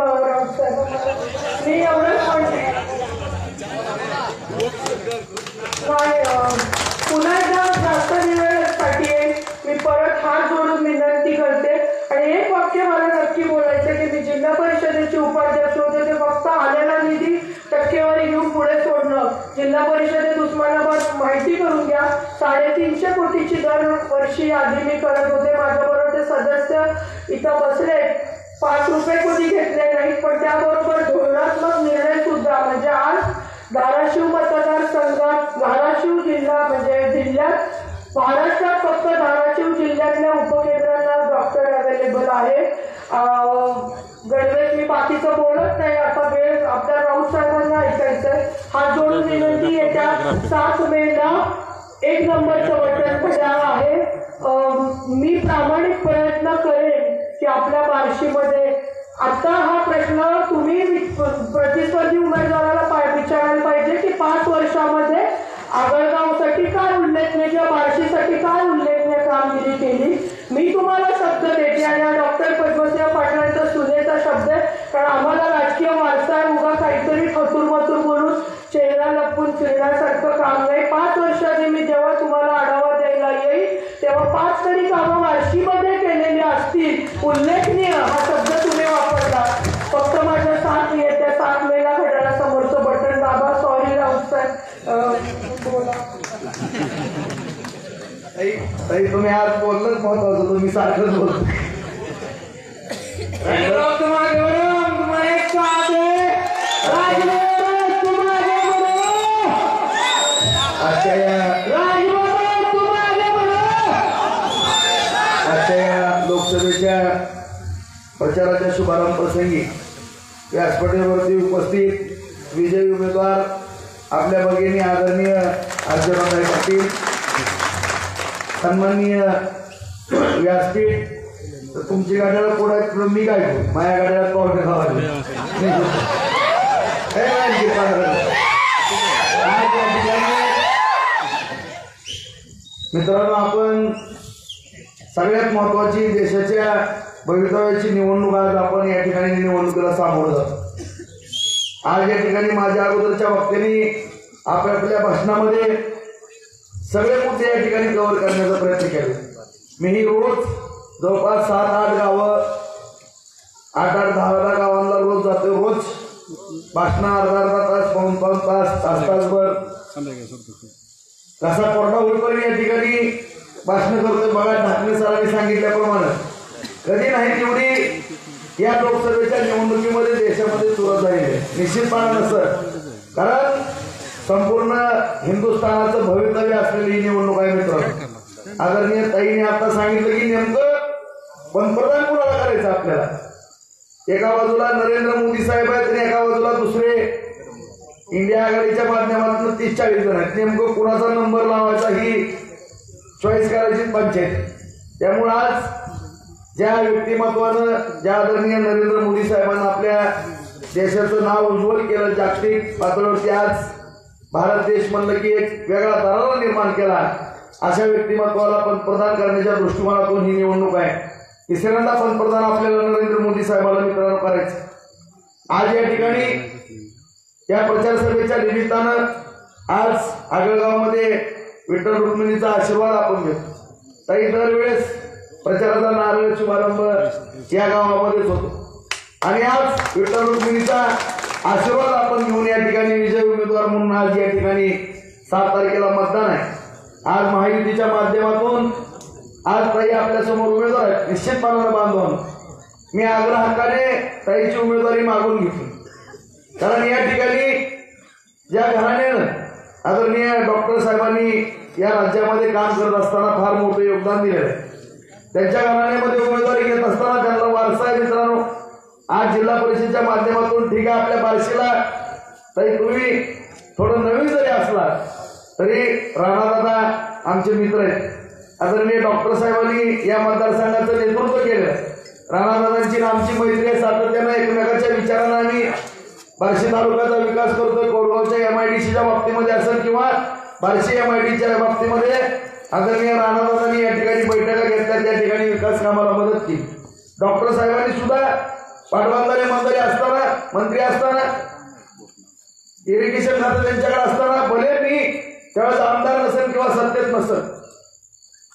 मी एवढंच म्हणते नाही. पुन्हा एकदा जास्त वेळेसाठी मी परत हात जोडून विनंती करते. आणि एक वाक्य मला नक्की बोलायचं की मी जिल्हा परिषदेचे उपाध्यक्ष होते ते फक्त आलेला निधी टक्केवारी घेऊन पुढे सोडणं. जिल्हा परिषदेत उस्मानाबाद माहिती करून घ्या, 350 कोटीची दरवर्षी यादी मी करत होते. माझ्याबरोबर ते सदस्य इथं बसले, 5 रुपये कोणी घेतले नाहीत. पण त्याबरोबर धोरणात्मक निर्णय सुद्धा, म्हणजे आज धाराशिव मतदारसंघात, धाराशिव जिल्हा म्हणजे जिल्ह्यात, महाराष्ट्रात फक्त धाराशिव जिल्ह्यातल्या उपकेंद्रांना डॉक्टर अवेलेबल आहे. गणवेश मी बाकीचं बोलत नाही, आता वेळ आपल्या राऊत साहेबांना ऐकायचंय. हात जोडून विनंती, येत्या 7 मेला 1 नंबरचं बटन घड्याळ आहे. मी प्रामाणिक प्रयत्न करेन की आपल्या बार्शीमध्ये आता हा प्रश्न तुम्ही प्रतिस्पर्धी उमेदवाराला विचारायला पाहिजे की 5 वर्षामध्ये आगळगावसाठी काय उल्लेखनीय किंवा बार्शीसाठी काय उल्लेखनीय कामगिरी केली. मी तुम्हाला शब्द देते आणि डॉक्टर पद्मसिंह पाटलांचा सुनेचा शब्द आहे, कारण आम्हाला राजकीय वारसा आहे. उगा काहीतरी खतूरमतूर बोलून चेहरा लपवून फिरण्यासारखं काम नाही. 5 वर्षांनी मी जेव्हा तुम्हाला आढावा द्यायला येईल तेव्हा 5 तरी कामं बार्शीमध्ये केलेली असतील. उल्लेखनीय हा शब्द तुम्ही वापरला. फक्त माझ्या 7 मेला घड्याळासमोरचं बटन दाबा. सॉरी राऊत साहेब, बोला. तुम्ही आज बोलणंच महत्वाचं, तुम्ही सारखंच बोलतो. आजच्या या लोकसभेच्या प्रचाराच्या शुभारंभ प्रसंगी व्यासपीठावरती उपस्थित विजयी उमेदवार आपल्या भगिनी आदरणीय अर्चनाताई पाटील, सन्माननीय व्यासपीठ. तर तुमची गाड्याला पुढे मी काय करू, माझ्या गाड्याला पावडे खावायला मित्रांनो, आपण सगळ्यात महत्वाची देशाच्या भवितव्याची निवडणूक आज आपण या ठिकाणी निवडणुकीला सामोरं जातो. आज या ठिकाणी माझ्या अगोदरच्या वक्त्यांनी आपल्या भाषणामध्ये सगळे मुद्दे या ठिकाणी कव्हर करण्याचा प्रयत्न केला. मीही रोज जवळपास 7-8 गावं, 8-10 गावांना रोज जातो. रोज भाषण अर्धा तास, पाऊण तास, तासभर कसा कोरडा होईपर्यंत या ठिकाणी भाषण करतोय. बघा, ढाकणे सरांनी सांगितल्याप्रमाणे कधी नाही तेवढी या लोकसभेच्या निवडणुकीमध्ये देशामध्ये सुरुवात झाली आहे. निश्चितपणे नसतं, कारण संपूर्ण हिंदुस्थानाचं भवितव्य असलेली ही निवडणूक आहे. मित्रांनो, आदरणीय ताईने आता सांगितलं की नेमकं पंतप्रधान कुणाला करायचं आपल्याला. एका बाजूला नरेंद्र मोदी साहेब आहेत आणि एका बाजूला दुसरे इंडिया आघाडीच्या माध्यमातून 30-40 जण आहेत. नेमकं कुणाचा नंबर लावायचा ही चॉईस करायची पंचायत. त्यामुळे आज ज्या व्यक्तिमत्वानं, ज्या आदरणीय नरेंद्र मोदी साहेबांना आपल्या देशाचं नाव उज्ज्वल केलं, जागतिक पातळीवरती आज भारत देश म्हणलं की एक वेगळा दरारा निर्माण केला, अशा व्यक्तिमत्वाला पंतप्रधान करण्याच्या दृष्टिकोनातून ही निवडणूक आहे. तिसऱ्यांदा पंतप्रधान आपल्याला नरेंद्र मोदी साहेबांना मित्रांनो करायचं. आज या ठिकाणी या प्रचार सभेच्या निमित्तानं आज आगळगावमध्ये विठ्ठल रुक्मिणीचा आशीर्वाद आपण घेतो. ताई, दरवेळेस प्रचाराचा नारळ शुभारंभ या गावामध्येच होतो आणि आज विठ्ठल रुक्मिणीचा आशीर्वाद आपण घेऊन या ठिकाणी विजय उमेदवार म्हणून आज या ठिकाणी 7 तारखेला मतदान आहे. आज महायुतीच्या माध्यमातून आज ताई आपल्या समोर उमेदवार आहेत. निश्चितपणानं बांधून मी आग्रहाने ताईची उमेदवारी मागून घेतली, कारण या ठिकाणी ज्या घराण्यानं आदरणीय डॉक्टर साहेबांनी या राज्यामध्ये काम करत असताना फार मोठं योगदान दिलेलं आहे, त्यांच्या घराण्यामध्ये उमेदवारी घेत असताना त्यांना वारसा आहे. मित्रांनो, आज जिल्हा परिषदेच्या माध्यमातून ठीक आहे आपल्या बार्शीला ताई तुम्ही थोडं नवीन जरी असला तरी राणादादा आमचे मित्र आहेत. आदरणीय डॉक्टर साहेबांनी या मतदारसंघाचं नेतृत्व केलं. राणादादांची आमची मैत्री आहे. सातत्यानं एकमेकाच्या विचारानं आम्ही बार्शी तालुक्याचा विकास करतोय. कोडगावच्या MIDCच्या बाबतीमध्ये असेल किंवा बार्शी MIDCच्या बाबतीमध्ये आदरणीय राणादादांनी या ठिकाणी बैठका घेतल्या, त्या ठिकाणी विकास कामाला मदत केली. डॉक्टर साहेबांनी सुद्धा पाटबंधारे मंत्री असताना इरिगेशन खातं त्यांच्याकडे असताना भले मी त्यावेळेस आमदार नसेल किंवा सत्तेत नसेल,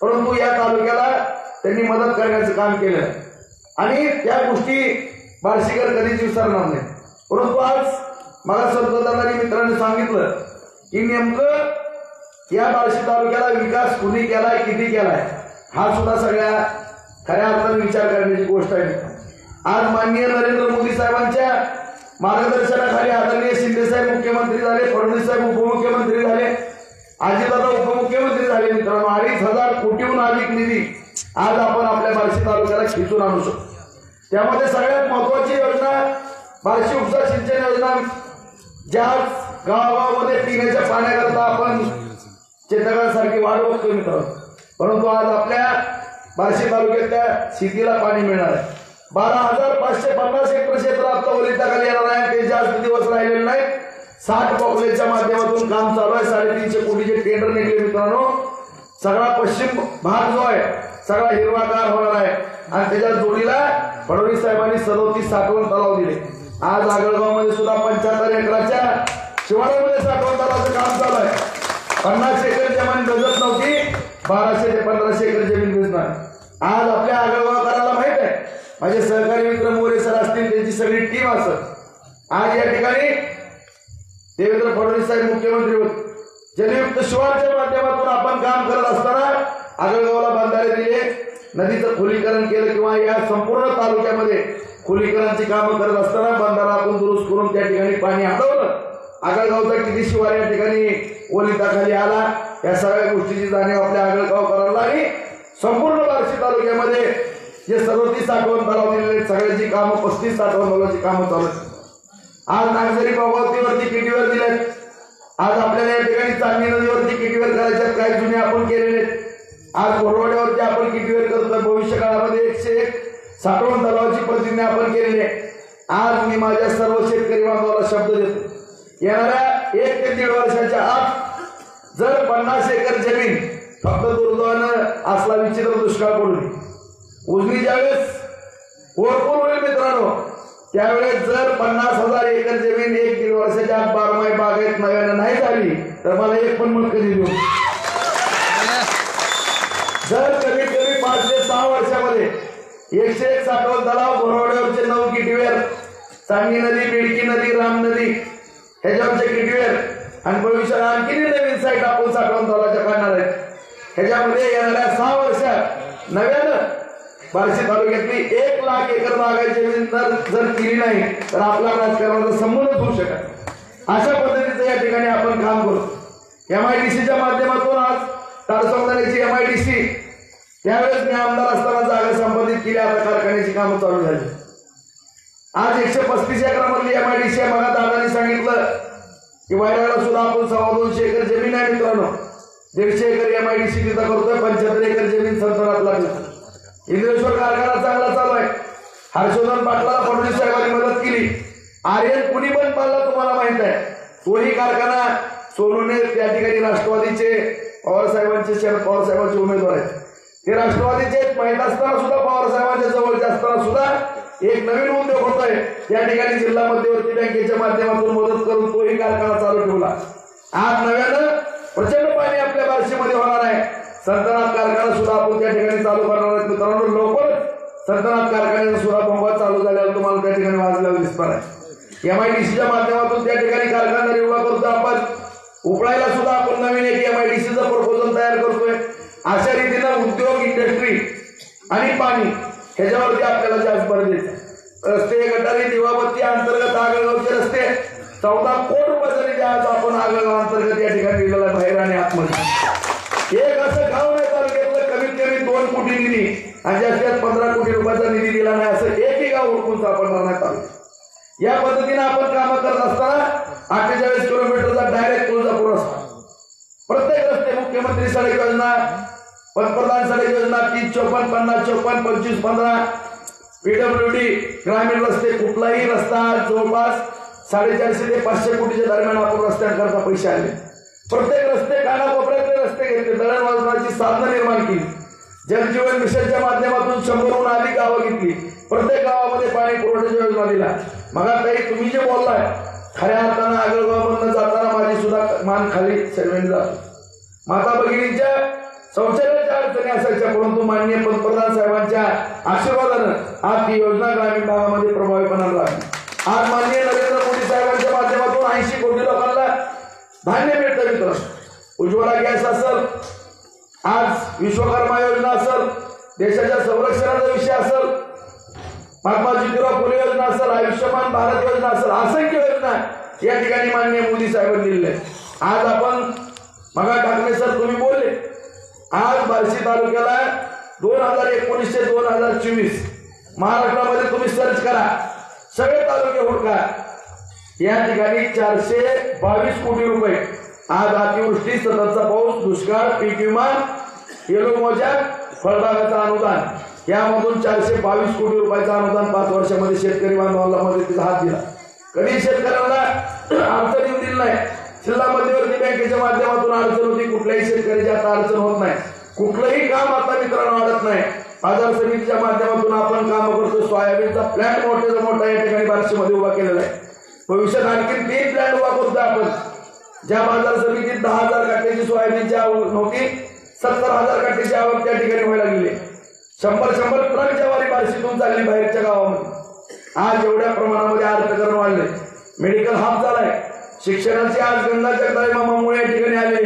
परंतु या तालुक्याला त्यांनी मदत करण्याचं काम केलं आणि त्या गोष्टी बार्शीकर कधीच विसरणार नाही. परंतु आज मला संतदादांनी मित्रांनी सांगितलं की नेमकं या बार्शी तालुक्याला विकास कुणी केलाय, किती केलाय, हा सुद्धा सगळ्या खऱ्या अर्थाने विचार करण्याची गोष्ट आहे. आज माननीय नरेंद्र मोदी साहेबांच्या मार्गदर्शनाखाली आदरणीय शिंदे साहेब मुख्यमंत्री झाले, फडणवीस साहेब उपमुख्यमंत्री झाले, अजितदादा उपमुख्यमंत्री झाले. मित्रांनो 2,500 कोटीहून अधिक निधी आज आपण आपल्या बार्शी तालुक्याला खिचून आणू शकतो. त्यामध्ये सगळ्यात महत्वाची योजना बार्शी उपसा सिंचन योजना, ज्या गावागावामध्ये पिण्याच्या पाण्याकरता आपण चेतकासारखी वाढ बघतोय मित्रांनो, परंतु आज आपल्या बार्शी तालुक्यातल्या शेतीला पाणी मिळणार आहे. 12,550 हेक्टर क्षेत्र आता ओलिताखाली येणार आहे. ते जास्त दिवस राहिलेले नाहीत. 60 पॉप्युलेशनच्या माध्यमातून काम चालू आहे. 350 कोटीचे टेंडर निघले मित्रांनो. सगळा पश्चिम भाग जो आहे सगळा हिरवागार होणार आहे आणि त्याच्या जोडीला फडणवीस साहेबांनी 37 साठवण तलाव दिले. आज आगळगावमध्ये सुद्धा 75 एकराच्या शिवारामध्ये साठवण तलावाचं काम चालू आहे. 50 एकर जमीन गजत नव्हती, 1200 ते 1500 एकर जमीन भिजणार. आज आपल्या आगळगावकरांना माहित आहे, माझे सहकारी मित्र मोरे सर असतील, त्यांची सगळी टीम असत. आज या ठिकाणी देवेंद्र फडणवीस साहेब मुख्यमंत्री होते. जलयुक्त शिवारच्या माध्यमातून आपण काम करत असताना आगळगावला बंधारे दिले, नदीचं खोलीकरण केलं किंवा या संपूर्ण तालुक्यामध्ये खोलीकरणाची कामं करत असताना बंधारा आपण दुरुस्त करून त्या ठिकाणी पाणी हटवलं. आगळगावचा किती शिवार या ठिकाणी ओलिताखाली आला. या सगळ्या गोष्टीची जाणीव आपल्या आगळगावकरांना आणि संपूर्ण बार्शी तालुक्यामध्ये जे 37 साठवण तलाव दिलेले सगळ्याची कामं 35 साठवण तलावाची कामं चालू आहेत. आज नागझरी भगवतीवरती किटीवर दिलेत. आज आपल्याला या ठिकाणी चांदणी नदीवरती किटीवर करायच्यात, काही जुने आपण केलेले. आज बोरवाड्यावरती आपण किटीवर करतोय. भविष्य काळामध्ये 101 साठवण तलावाची प्रतिज्ञा आपण केलेली आहे. आज मी माझ्या सर्व शेतकरी बांधवाला शब्द देतो, येणाऱ्या 1 ते 1.5 वर्षाच्या आत जर 50 एकर जमीन फक्त दुर्दैवानं असला विचित्र दुष्काळ पडून उजनी ज्यावेळेस ओरपूर होईल मित्रांनो, त्यावेळेस जर 50,000 एकर जमीन 1-1.5 वर्षाच्या आत 12 बागायत नव्यानं नाही झाली तर मला एक पण मत कधी देऊ. जर कमीत कमी 5 ते 6 वर्षामध्ये 101 साठवण तलाव, बोरवाड्यावरचे 9 किटीवेर, चांगली नदी, बिडकी नदी, राम नदी ह्याच्यावरचे किटीवेर आणि भविष्यात आणखी नवीन साईट आपण साठवण तलावाच्या काढणार आहेत. ह्याच्यामध्ये येणाऱ्या 6 वर्षात नव्यानं बार्शी तालुक्यातली 1 लाख एकर बागायची जमीन जर केली नाही तर आपला राजकारणाचा संबंधच होऊ शकत. अशा पद्धतीचं या ठिकाणी आपण काम करतो. MIDCच्या माध्यमातून आज तारसंगणाची MIDC त्यावेळेस मी आमदार असताना जागा संपादित केली. आता कारखान्याची कामं चालू झाली. आज 135 एकरामधली MIDC मला दादांनी सांगितलं की वायराला सुद्धा आपण 250 एकर जमीन आहे मित्रांनो. 150 एकर MIDC तिथं करतोय. 75 एकर जमीन संतरात लागली. इंद्रेश्वर कारखाना चांगला चालू आहे. हर्षवर्धन पाटलाला फडणवीस साहेबांनी मदत केली. आर्यन कुणी पण पाळला तुम्हाला माहित आहे. तोही कारखाना सोनूने त्या ठिकाणी राष्ट्रवादीचे पवार साहेबांचे, शरद पवार साहेबांचे उमेदवार आहेत. ते राष्ट्रवादीचे माहीत असताना सुद्धा, पवार साहेबांच्या जवळचे असताना सुद्धा एक नवीन उद्योग होतोय. त्या ठिकाणी जिल्हा मध्यवर्ती बँकेच्या माध्यमातून मदत करून तोही कारखाना चालू ठेवला. आज नव्यानं प्रचंड पाणी आपल्या बार्शीमध्ये होणार आहे. संतनाथ कारखाना सुद्धा आपण त्या ठिकाणी चालू करणार आहेत मित्रांनो. लवकरच संतनाथ कारखान्याचा सुद्धा बंबा चालू झाल्यावर तुम्हाला त्या ठिकाणी वाजल्यावर दिसणार आहे. MIDCच्या माध्यमातून त्या ठिकाणी कारखाना निर्माण करतो आपण. उपळायला सुद्धा आपण नवीन एक MIDCचं प्रपोजल तयार करतोय. अशा रीतीनं उद्योग, इंडस्ट्री आणि पाणी ह्याच्यावरती आपल्याला जास्त भर द्यायचा. रस्ते, गटारी, दिवाबत्ती अंतर्गत आगळगावचे रस्ते 14 कोटी रुपयाचा निधी आज आपण आगळगाव अंतर्गत या ठिकाणी दिलेला आहे. बाहेर आणि आतमध्ये एक असं गाव नाही तालुक्यातलं कमीत कमी 2 कोटी निधी आणि जास्तीत 15 कोटी रुपयाचा निधी दिला नाही असं एकही गाव हुडकून सापडणार नाही तालुक्यात. या पद्धतीने आपण कामं करत असताना 48 किलोमीटरचा डायरेक्ट तुळजापूर रस्ता मुख्यमंत्री सडक योजना, पंतप्रधान सडक योजना 30-54-50-54-25-15, पीडब्ल्यूडी ग्रामीण रस्ते, कुठलाही रस्ता जवळपास 450 ते 500 कोटीच्या दरम्यान आपण रस्त्यांकरता पैसे आले. प्रत्येक रस्ते कानाकोपऱ्यातले रस्ते घेतले, दळणवळणाची साधनं निर्माण केली. जलजीवन मिशनच्या माध्यमातून 100हून अधिक गावं घेतली. प्रत्येक गावामध्ये पाणी पुरवठ्याची योजना दिला. मग काही तुम्ही जे बोललाय खऱ्या अर्थानं आगळगावमधनं जाताना माझी सुद्धा मान खाली सर्वांनी जातो. माता भगिनींच्या शौचालयाच्या अडचणी असायच्या, परंतु माननीय पंतप्रधान साहेबांच्या आशीर्वादानं आज ती योजना ग्रामीण भागामध्ये प्रभावीपणाला लागली. आज माननीय नरेंद्र मोदी साहेबांच्या माध्यमातून 80 कोटी लोकांना धान्य मिळतं. मित्र, उज्ज्वला गॅस असेल, आज विश्वकर्मा योजना असेल, देशाच्या संरक्षणाचा विषय असेल, महात्मा ज्योतिराव फुले योजना असेल, आयुष्यमान भारत योजना असेल, असंख्य योजना या ठिकाणी माननीय मोदी साहेबांनी दिलेल्या. आज आपण मगा ठाकरे सर तुम्ही बोलले, आज बार्शी तालुक्याला 2019 ते 2024 महाराष्ट्रामध्ये तुम्ही सर्च करा, सगळे तालुके हुडका, या ठिकाणी 422 कोटी रुपये आज अतिवृष्टी, सततचा पाऊस, दुष्काळ, पीक विमा, येलो मोजा, फळबागाचं अनुदान यामधून 422 कोटी रुपयाचं अनुदान 5 वर्षामध्ये शेतकरी बांधवांना मदतीचा हात दिला. कधी शेतकऱ्यांना अडचण येऊ दिली नाही. जिल्हा मध्यवर्ती बँकेच्या माध्यमातून अडचण होती, कुठल्याही शेतकऱ्याची आता अडचण होत नाही. कुठलंही काम आता मित्रांनो अडत नाही. बाजार समितीच्या माध्यमातून आपण काम करतो. सोयाबीनचा प्लॅन्ट मोठा या ठिकाणी बार्शीमध्ये उभा केलेला आहे. भविष्यात आणखी 3 प्लॅन्ट उभा करतो आपण. ज्या बाजार समितीत 10,000 काट्याची सोयाबीनची आवक नव्हती, 70,000 काट्याची आवक त्या ठिकाणी व्हायला गेली. 100 ट्रक ज्वारी बार्शीतून चालली बाहेरच्या गावामध्ये. आज एवढ्या प्रमाणामध्ये अर्थकरण वाढले, मेडिकल हब झालाय. शिक्षणाचे आज गंगा जगदाळे मामामुळे या ठिकाणी आले.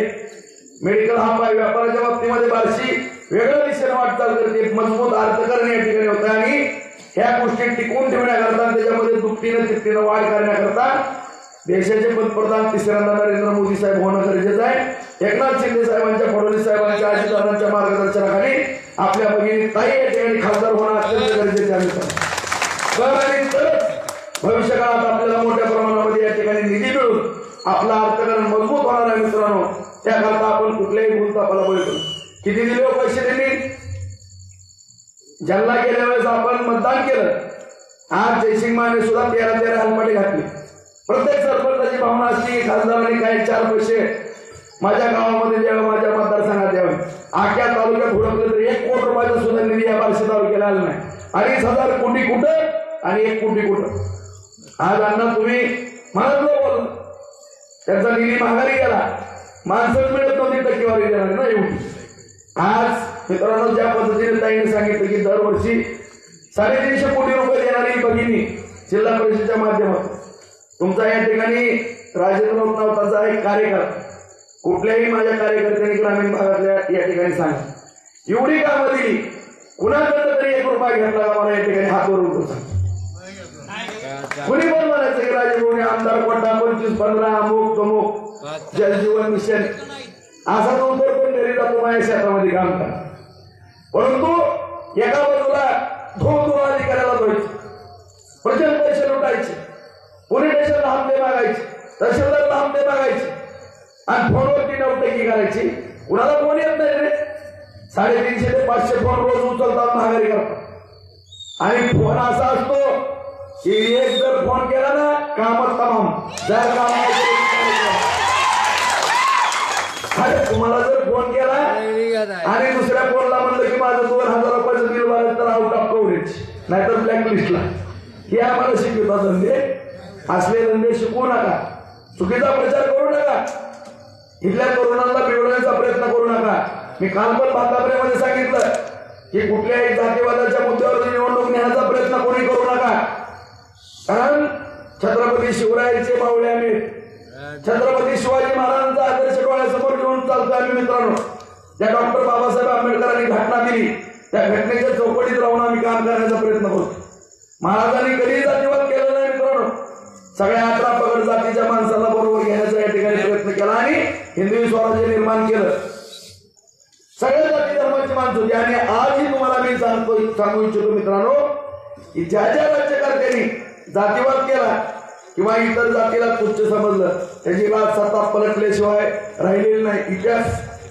मेडिकल हब आहे. व्यापाराच्या बाबतीमध्ये बार्शी वेगळ्या दिशेने वाटचाल करते. मजबूत अर्थकरण या ठिकाणी होतं आणि ह्या गोष्टी टिकवून ठेवण्याकरता, त्याच्यामध्ये दुपटीनं तिपटीनं वाढ करण्याकरता देशाचे पंतप्रधान तिसऱ्यांदा नरेंद्र मोदी साहेब होणं गरजेचं आहे. एकनाथ शिंदे साहेबांच्या, फडणवीस साहेबांच्या, अजितदादांच्या मार्गदर्शनाखाली आपल्या भगिनी ताई या ठिकाणी खासदार होणं अत्यंत गरजेचे आहे. भविष्य काळात आपल्याला मोठ्या प्रमाणामध्ये या ठिकाणी निधी मिळून आपलं अर्थकारण मजबूत होणार आहे. मित्रांनो, त्याकरता आपण कुठल्याही भूलथापाला बळी पडू. किती दिले हो पैसे त्यांनी? ज्यांना गेल्या वेळेस आपण मतदान केलं, आज जयसिंग माने सुद्धा 13 हलपाटे घातले. प्रत्येक सरपंचाची भावना असते की खासदारांनी काही 4 पैसे माझ्या गावामध्ये द्यावे, माझ्या मतदारसंघात द्यावे. आख्या तालुक्यात हुडकलं तर 1 कोटी रुपयाचा सुद्धा निधी या बार्शी तालुक्याला आला नाही. 2,500 कोटी कुठं आणि 1 कोटी कुठं? आज अण्णा तुम्ही मनातलं बोल, त्याचा निधी माघारी गेला, माणसं मिळत नव्हती, टक्केवारी देणार ना एवढी. आज मित्रांनो, ज्या पद्धतीने ताईने सांगितलं की दरवर्षी 350 कोटी रुपये देणारी भगिनी जिल्हा परिषदेच्या माध्यमातून, तुमचा या ठिकाणी राजेंद्र नावाचा एक कार्यकर्ता, कुठल्याही माझ्या कार्यकर्त्यांनी ग्रामीण भागातल्या या ठिकाणी सांगा, एवढी कामं दिली, कुणाकडनं तरी 1 रुपया घेतला का मला या ठिकाणी हात वरून सांग. कुणी पण म्हणायचं की राजेभाऊने आमदार कोटा 25-15 अमुक तमुक जलजीवन मिशन असा तो पण घरी जातो माझ्या शेतामध्ये काम करा. परंतु एका बाजूला धो अधिकाऱ्याला धुवायचे, प्रचंड पैसे लुटायचे, पोलीस स्टेशनला हप्ते मागायचे, तहसीलदारला हप्ते मागायचे आणि फोनवरती नवटकी करायची. कुणाला फोन येत नाही रे. 350 ते 500 फोन रोज उचलतात, महागारी करतात. आणि फोन असा असतो की एक जर फोन केला ना कामच तमाम. जर काम तुम्हाला जर फोन केला आणि दुसऱ्या फोनला म्हणलं की माझं 2,000 रुपयाचं बिल भरायचं तर आउट ऑफ कव्हरेज, नाहीतर ब्लॅकलिस्टला. हे आम्हाला शिकवतात धंदे. असले धंदे शिकवू नका, चुकीचा प्रचार करू नका, इथल्या तरुणांना बिघडवण्याचा प्रयत्न करू नका. मी काल पण बातम्यांमध्ये सांगितलं की कुठल्याही जातीवादाच्या मुद्द्यावर निवडणूक नेण्याचा प्रयत्न कोणी करू नका. कारण छत्रपती शिवरायांचे मावळे आम्ही, छत्रपती शिवाजी महाराजांचा आदर्श डोळ्यासमोर घेऊन चालतो आम्ही. मित्रांनो, ज्या डॉक्टर बाबासाहेब आंबेडकरांनी घटना दिली त्या घटनेच्या चौकटीत राहून आम्ही काम करण्याचा प्रयत्न करतो. महाराजांनी कधीही जातीवाद केला नाही मित्रांनो. सगळ्या 18 पगड जातीच्या माणसाला बरोबर घेण्याचा या ठिकाणी प्रयत्न केला आणि हिंदवी स्वराज्य निर्माण केलं. सगळ्या जाती धर्माची माणसं होती. आणि आजही तुम्हाला मी सांगू इच्छितो मित्रांनो की ज्या राज्यकर्त्यांनी जातीवाद केला किंवा इतर जातीला तुच्छ समजलं त्याची बात सत्ता पलटल्याशिवाय राहिलेली नाही. इतिहास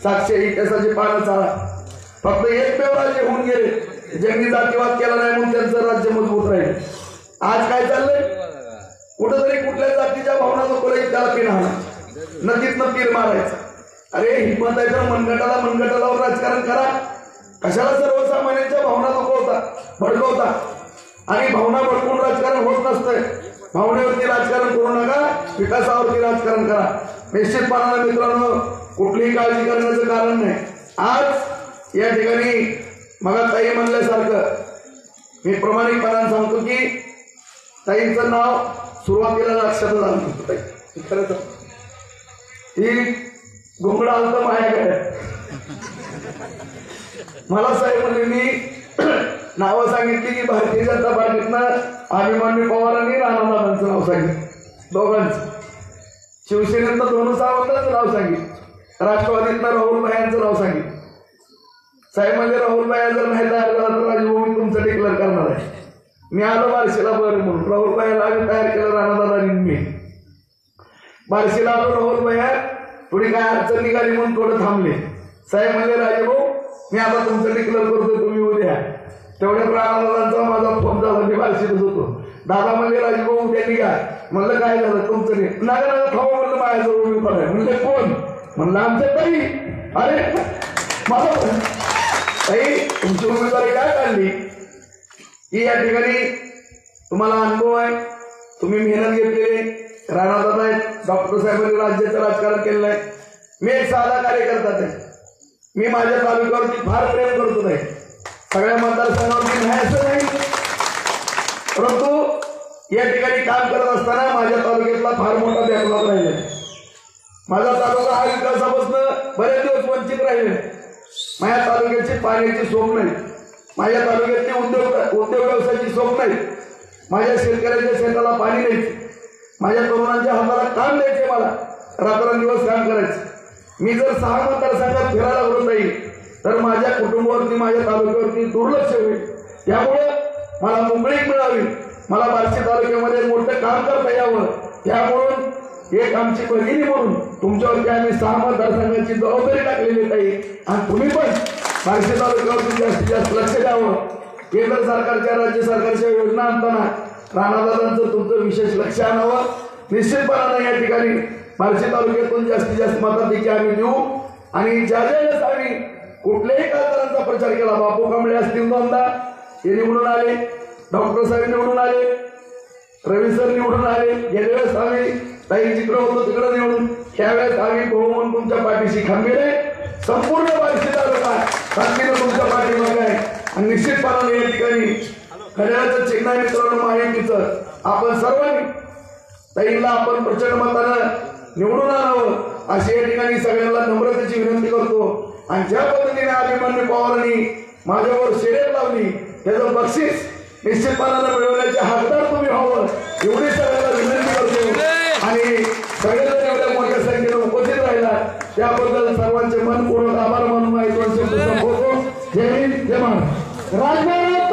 साक्ष इतिहासाची पानं चाळा. फक्त एकमेव राज्य होऊन गेले ज्यांनी जातीवाद केला नाही म्हणून त्यांचं राज्य मजबूत राहील. आज काय चाललंय, कुठंतरी कुठल्या जातीच्या भावना नको त्याला पिणार नदीतनं तीर मारायचं. अरे हिंमत आहे तर मनगटाला राजकारण करा. कशाला सर्वसामान्यांच्या भावना नको भडकवता. आणि भावना भडकून राजकारण होत नसतंय. भावनेवरती राजकारण करू नका, विकासावरती राजकारण करा. निश्चितपणाने मित्रांनो कुठलीही काळजी करण्याचं कारण नाही. आज या ठिकाणी मग ताई म्हणल्यासारखं मी प्रामाणिकपणाने सांगतो की ताईंचं नाव सुरुवातीला लक्षात आलं नव्हतं. खरं तर ही घुंगडा आलं माझ्याकडे. मला साहेब म्हणजे मी नावं सांगितली की भारतीय जनता पार्टीतनं अभिमन्यू पवार आणि राणादादांचं नाव सांगितलं. दोघांचं. शिवसेनेतनं दोन सावंतांचं नाव सांगितलं. राष्ट्रवादीतनं राहुल भायांचं नाव सांगितलं. साहेब म्हणजे राहुल भाया जर नाही तयार झाला तर राजभाऊ मी तुमचं डिक्लेअर करणार आहे. मी आलो बार्शीला बरं म्हणून राहुल भायाला आम्ही तयार केलं राणादादांनी मी. बार्शीला आलो राहुल भाया थोडी काय अडचण निघाली म्हणून थोडं थांबले. साहेब म्हणजे राजभाऊ मी आता तुमचं डिक्लेअर करतो तुम्ही उद्या. तेवढ्या राणादादांचा माझा फोन झाला. मी बार्शीतच होतो. दादा म्हणजे राजभाऊ उद्या निघा. म्हणलं काय झालं तुमचं नागा थांबा म्हणलं माझ्याजवळ उभी पडाय. म्हणले कोण म्हणलं आमच्या ताई. अरे मला ताई तुमची उमेदवारी काय काढली की या ठिकाणी तुम्हाला अनुभव आहे, तुम्ही मेहनत घेतलेली. राणादादा आहेत, डॉक्टर साहेबांनी राज्याचं राजकारण केलेलं आहे. मी एक साधा कार्यकर्ता आहे. मी माझ्या तालुक्यावरती फार प्रेम करतो नाही. सगळ्या मतदारसंघावरती नाही असं नाही, परंतु या ठिकाणी काम करत असताना माझ्या तालुक्यातला फार मोठा डेव्हलप राहिला. माझा तालुका हा विकासापासून बरेच दिवस वंचित राहिले. माझ्या तालुक्याची पाण्याची सोय नाही. माझ्या तालुक्यातली उद्योग व्यवसायाची सोय नाही. माझ्या शेतकऱ्यांच्या शेताला पाणी द्यायचे. माझ्या तरुणांच्या हाताला काम द्यायचे. मला रात्रंदिवस काम करायचं. मी जर 6 मतदारसंघात फिरायला लागलो नाही तर माझ्या कुटुंबावरती माझ्या तालुक्यावरती दुर्लक्ष होईल. त्यामुळे मला मोकळीक मिळावी, मला बार्शी तालुक्यामध्ये मोठं काम करता यावं. त्यामुळं एक आमची बहिणी म्हणून तुमच्यावरती आम्ही 6 मतदारसंघाची जबाबदारी टाकलेली आहे. आणि तुम्ही पण बार्शी तालुक्यावरती जास्तीत जास्त लक्ष द्यावं. केंद्र सरकारच्या राज्य सरकारच्या योजना आणताना राणादादांचं तुमचं विशेष लक्ष आणावं. निश्चितपणाने या ठिकाणी बार्शी तालुक्यातून जास्तीत जास्त मताधिक्य आम्ही देऊ. आणि ज्या वेळेस आम्ही कुठल्याही खासदारांचा प्रचार केला, बापू कांबळे असतील दोनदा हे निवडून आले, डॉक्टर साहेब निवडून आले, रवी सर निवडून आले. गेल्या वेळेस आम्ही ताई जिकडे होतो तिकडे निवडून, त्यावेळेस आम्ही बहुमन तुमच्या पाठीशी खंबीर आहे. संपूर्ण बार्शी तालुका खंबीर तुमच्या पाठीमागे आहे. आणि निश्चितपणाने या ठिकाणी खड्याचं चिन्ह आहे मित्रांनो महायुतीचं. आपण सर्वांनी ताईला आपण प्रचंड मतानं निवडून आणावं अशी या ठिकाणी सगळ्यांना नम्रतेची विनंती करतो. आणि ज्या पद्धतीने अभिमन्यू पवारांनी माझ्यावर शर्यत लावली त्याचं बक्षीस निश्चितपणानं मिळवण्याचे हकदार तुम्ही व्हावं एवढी सगळ्यांना विनंती करतो. आणि सगळ्यांना एवढ्या मोठ्या संख्येने उपस्थित राहिला त्याबद्दल सर्वांचे मनपूर्वक आभार मानून माहिती संबोधतो. जय हिंद जय महाराष्ट्र.